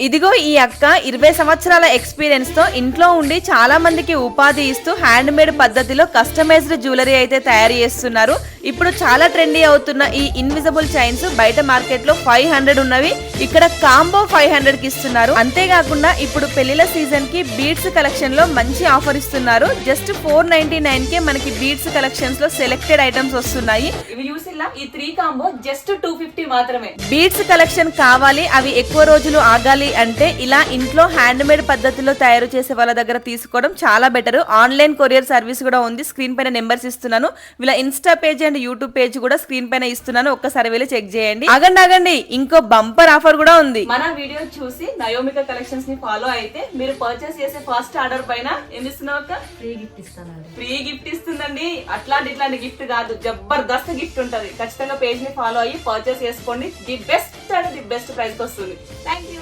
ఇదిగో ఈ అక్క 20 సంవత్సరాల ఎక్స్పీరియన్స్ తో ఇంట్లో ఉండి చాలా మందికి ఉపాధి ఇస్తూ హ్యాండ్ మేడ్ పద్ధతిలో కస్టమైజ్డ్ జ్యువెలరీ అయితే తయారు చేస్తున్నారు. ఇప్పుడు చాలా ట్రెండీ అవుతున్న ఈ ఇన్విజిబుల్ చైన్స్ బయట మార్కెట్ లో 500 ఉన్నవి, ఇక్కడ కాంబో 500 కి ఇస్తున్నారు. అంతేకాకుండా ఇప్పుడు పెళ్లిల సీజన్ కి బీడ్స్ కలెక్షన్ లో మంచి ఆఫర్ ఇస్తున్నారు. జస్ట్ 499 కే మనకి బీడ్స్ కలెక్షన్స్ లో సెలెక్టెడ్ ఐటమ్స్ వస్తున్నాయి. ఇవి చూసిల్లా ఈ 3 కాంబో జస్ట్ 250 మాత్రమే. బీడ్స్ కలెక్షన్ కావాలి, అవి ఎక్కువ రోజులు ఆగాలి అంటే ఇలా ఇంట్లో హ్యాండ్ మేడ్ పద్ధతిలో తయారు చేసే వాళ్ళ దగ్గర తీసుకోవడం చాలా బెటర్. ఆన్లైన్ కొరియర్ సర్వీస్ కూడా ఉంది. స్క్రీన్ పైన నెంబర్స్ ఇస్తున్నాను. వీళ్ళ Insta page and YouTube page కూడా స్క్రీన్ పైన ఇస్తున్నాను, ఒక్కసారి వెళ్ళి చెక్ చేయండి. ఆగండి, ఇంకో బంపర్ ఆఫర్ కూడా ఉంది. మన వీడియో చూసి నయోమిక కలెక్షన్స్ ని ఫాలో అయితే మీరు పర్చేస్ చేసే ఫస్ట్ ఆర్డర్ పైన ఏం ఇస్తున్నావు అక్క? ఫ్రీ గిఫ్ట్ ఇస్తానండి. ఫ్రీ గిఫ్ట్ ఇస్తుందండి. ఇట్లాంటి గిఫ్ట్ కాదు, జబర్దస్త్ గిఫ్ట్ ఉంటది. ఖచ్చితంగా పేజ్ ని ఫాలో అయ్యి పర్చేస్ చేసుకోండి. The best and the best price వస్తుంది. Thank you.